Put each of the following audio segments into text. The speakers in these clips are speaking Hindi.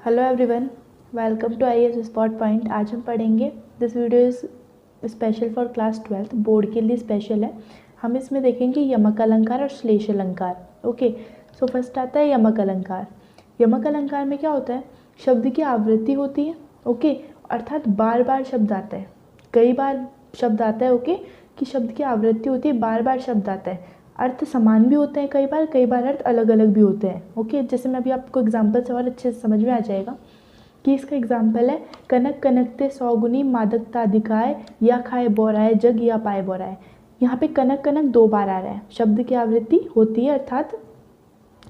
Hello everyone, welcome to I S spot point. आज हम पढ़ेंगे, this video is special for class 12, board के लिए स्पेशल है। हम इसमें देखेंगे यमक अलंकार और श्लेष अलंकार। ओके, सो फर्स्ट आता है यमक अलंकार। यमक अलंकार में क्या होता है, शब्द की आवृत्ति होती है। ओके, अर्थात बार बार शब्द आता है, कई बार शब्द आता है। ओके, कि शब्द की आवृत्ति होती है, बार बार शब्द आता है। अर्थ समान भी होते हैं, कई बार अर्थ अलग अलग भी होते हैं। ओके, जैसे मैं अभी आपको एग्जांपल से और अच्छे से समझ में आ जाएगा कि इसका एग्जांपल है, कनक कनकते सौगुनी मादकता अधिकाय, या खाए बोराए जग या पाए बोराए। यहाँ पे कनक कनक 2 बार आ रहा है, शब्द की आवृत्ति होती है, अर्थात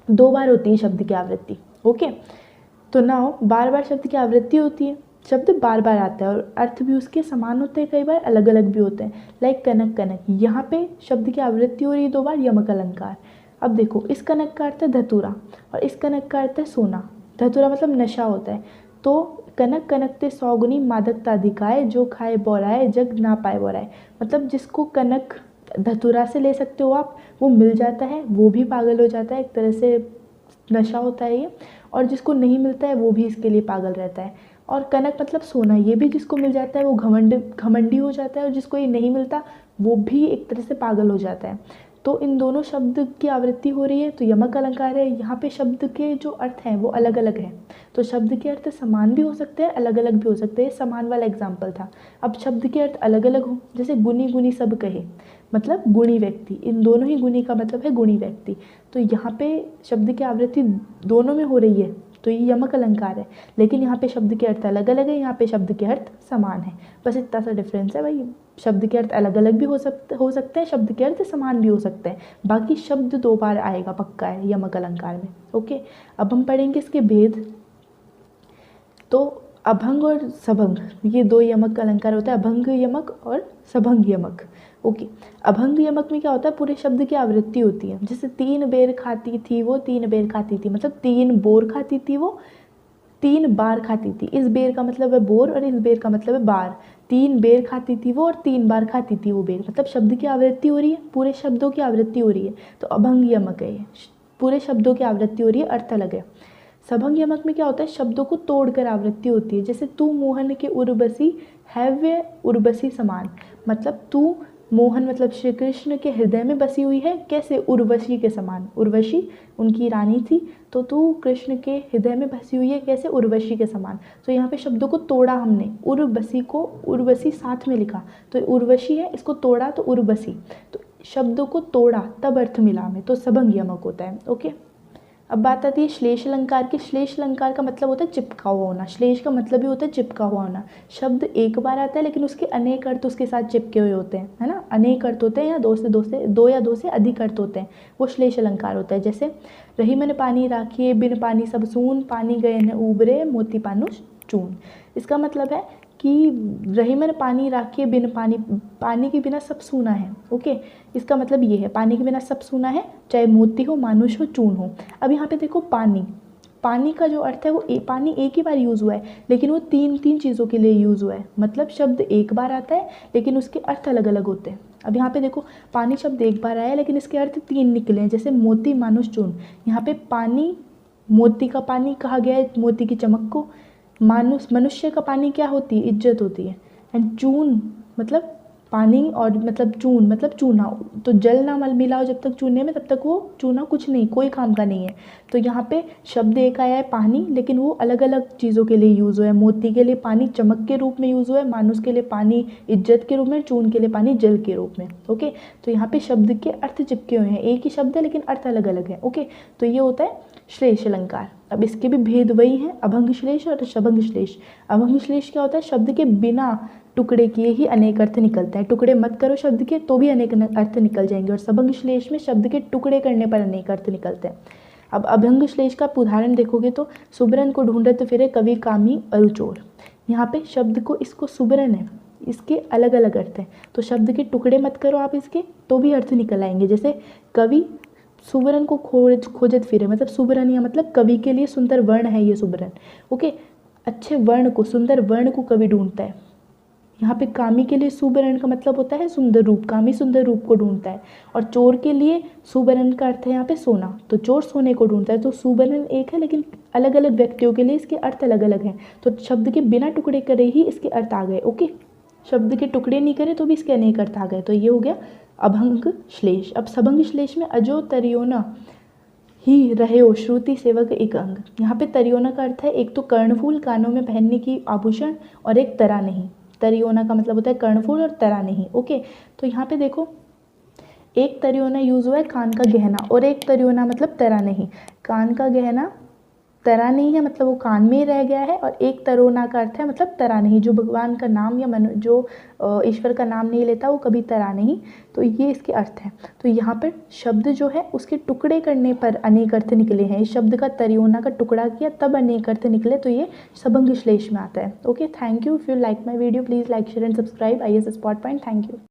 2 बार होती है शब्द की आवृत्ति। ओके, तो नाउ बार बार शब्द की आवृत्ति होती है, शब्द बार बार आता है और अर्थ भी उसके समान होते हैं, कई बार अलग अलग भी होते हैं। लाइक कनक कनक, यहाँ पे शब्द की आवृत्ति हो रही है 2 बार, यमक अलंकार। अब देखो, इस कनक का अर्थ है धतूरा और इस कनक का अर्थ है सोना। धतूरा मतलब नशा होता है। तो कनक कनकते सौगुनी मादकता अधिकाय, जो खाए बोराए जग ना पाए बोराए। मतलब जिसको कनक धतूरा से ले सकते हो आप, वो मिल जाता है, वो भी पागल हो जाता है, एक तरह से नशा होता है ये। और जिसको नहीं मिलता है वो भी इसके लिए पागल रहता है। और कनक मतलब सोना, ये भी जिसको मिल जाता है वो घमंडी हो जाता है, और जिसको ये नहीं मिलता वो भी एक तरह से पागल हो जाता है। तो इन दोनों शब्द की आवृत्ति हो रही है, तो यमक अलंकार है। यहाँ पे शब्द के जो अर्थ हैं वो अलग अलग हैं। तो शब्द के अर्थ समान भी हो सकते हैं, अलग अलग भी हो सकते हैं। समान वाला एग्जाम्पल था। अब शब्द के अर्थ अलग अलग हो, जैसे गुनी गुनी सब कहे, मतलब गुणी व्यक्ति। इन दोनों ही गुणी का मतलब है गुणी व्यक्ति। तो यहाँ पे शब्द की आवृत्ति दोनों में हो रही है, तो ये यमक अलंकार है। लेकिन यहाँ पे शब्द के अर्थ अलग अलग है, यहाँ पे शब्द के अर्थ समान है। बस इतना सा डिफरेंस है भाई। शब्द के अर्थ अलग अलग भी हो सकते हैं, शब्द के अर्थ समान भी हो सकते हैं। बाकी शब्द 2 बार आएगा, पक्का है यमक अलंकार में। ओके, अब हम पढ़ेंगे इसके भेद। तो अभंग और सभंग, ये 2 यमक अलंकार होता है, अभंग यमक और सभंग यमक। ओके, अभंग यमक में क्या होता है, पूरे शब्द की आवृत्ति होती है। जैसे 3 बेर खाती थी वो 3 बेर खाती थी, मतलब 3 बोर खाती थी वो 3 बार खाती थी। इस बेर का मतलब है बोर और इस बेर का मतलब है बार। 3 बेर खाती थी वो और 3 बार खाती थी वो बेर, मतलब शब्द की आवृत्ति हो रही है, पूरे शब्दों की आवृत्ति हो रही है। तो अभंग यमक है ये, पूरे शब्दों की आवृत्ति हो रही है, अर्थ अलग है। सभंग यमक में क्या होता है, शब्दों को तोड़कर आवृत्ति होती है। जैसे तू मोहन के उर्वशी हैव्य उर्वशी समान, मतलब तू मोहन मतलब श्री कृष्ण के हृदय में बसी हुई है, कैसे, उर्वशी के समान। उर्वशी उनकी रानी थी, तो तू कृष्ण के हृदय में बसी हुई है, कैसे, उर्वशी के समान। तो यहाँ पे शब्दों को तोड़ा हमने, उर्वशी को उर्वशी साथ में लिखा, तो उर्वशी है, इसको तोड़ा तो उर्वशी। तो शब्दों को तोड़ा तब अर्थ मिला हमें, तो सभंग यमक होता है। ओके, अब बात आती है श्लेष अलंकार की। श्लेष अलंकार का मतलब होता है चिपका हुआ होना। श्लेष का मतलब भी होता है चिपका हुआ होना। शब्द एक बार आता है लेकिन उसके अनेक अर्थ उसके साथ चिपके हुए होते हैं, है ना। अनेक अर्थ होते हैं, या दो या दो से अधिक अर्थ होते हैं, वो श्लेष अलंकार होता है। जैसे रही मन पानी राखिए बिन पानी सब सून, पानी गए न उबरे मोती पानुष चून। इसका मतलब है कि रही मन पानी राखिए बिन पानी, पानी के बिना सब सूना है। ओके, इसका मतलब ये है, पानी के बिना सब सूना है, चाहे मोती हो, मानुष हो, चून हो। अब यहाँ पे देखो, पानी, पानी का जो अर्थ है वो पानी एक ही बार यूज़ हुआ है, लेकिन वो तीन चीज़ों के लिए यूज़ हुआ है। मतलब शब्द एक बार आता है लेकिन उसके अर्थ अलग अलग होते हैं। अब यहाँ पे देखो, पानी शब्द एक बार आया लेकिन इसके अर्थ 3 निकले हैं। जैसे मोती मानुष चून, यहाँ पे पानी, मोती का पानी कहा गया है मोती की चमक को। मनुष्य का पानी क्या होती है, इज्जत होती है। एंड चून मतलब पानी, और मतलब चून मतलब चूना। तो जल ना मल मिलाओ जब तक चूने में, तब तक वो चूना कुछ नहीं, कोई काम का नहीं है। तो यहाँ पे शब्द एक आया है पानी, लेकिन वो अलग अलग चीज़ों के लिए यूज़ हुआ है। मोती के लिए पानी चमक के रूप में यूज़ हुआ है, मानुष के लिए पानी इज्जत के रूप में, चून के लिए पानी जल के रूप में। ओके, तो यहाँ पे शब्द के अर्थ चिपके हुए हैं, एक ही शब्द है लेकिन अर्थ अलग अलग है। ओके, तो ये होता है श्लेष अलंकार। अब इसके भी भेद वही हैं, अभंग श्लेष और सभंग श्लेष। अभंग श्लेष क्या होता है, शब्द के बिना टुकड़े किए ही अनेक अर्थ निकलते हैं। टुकड़े मत करो शब्द के तो भी अनेक अर्थ निकल जाएंगे। और सभंग श्लेष में शब्द के टुकड़े करने पर अनेक अर्थ निकलते हैं। अब अभंग श्लेष का उदाहरण देखोगे तो, सुबरन को ढूंढत फिरे कवि कामी अरुचोर। यहाँ पे शब्द को, इसको सुबरन है, इसके अलग अलग अर्थ हैं। तो शब्द के टुकड़े मत करो आप इसके, तो भी अर्थ निकल आएंगे। जैसे कवि सुबरन को खोजत फिरे, मतलब सुबरन या मतलब कवि के लिए सुंदर वर्ण है ये सुबरन। ओके, अच्छे वर्ण को, सुंदर वर्ण को कवि ढूंढता है। यहाँ पे कामी के लिए सुबरण का मतलब होता है सुंदर रूप, कामी सुंदर रूप को ढूंढता है। और चोर के लिए सुबरण का अर्थ है यहाँ पे सोना, तो चोर सोने को ढूंढता है। तो सुबरण एक है लेकिन अलग अलग व्यक्तियों के लिए इसके अर्थ अलग अलग हैं। तो शब्द के बिना टुकड़े करे ही इसके अर्थ आ गए। ओके, शब्द के टुकड़े नहीं करे तो भी इसके अनेक अर्थ आ गए। तो ये हो गया अभंग श्लेष। अब सबंग श्लेष में अजो तरियोना ही रहे हो श्रुति सेवक एक अंग। यहाँ पे तरियोना का अर्थ है एक तो कर्णफूल कानों में पहनने की आभूषण और एक तरा नहीं। तरियोना का मतलब होता है कर्णफूल और तरा नहीं। ओके, तो यहाँ पे देखो एक तरियोना यूज हुआ है कान का गहना और एक तरियोना मतलब तरा नहीं। कान का गहना तरा नहीं है मतलब वो कान में ही रह गया है, और एक तरोना का अर्थ है मतलब तरा नहीं। जो भगवान का नाम या जो ईश्वर का नाम नहीं लेता वो कभी तरा नहीं। तो ये इसके अर्थ हैं। तो यहाँ पर शब्द जो है उसके टुकड़े करने पर अनेक अर्थ निकले हैं। इस शब्द का तरियोना का टुकड़ा किया तब अनेक अर्थ निकले, तो ये सबंग श्लेष में आता है। Okay, thank you. If you like my video please like share and subscribe IAS spot point. Thank you.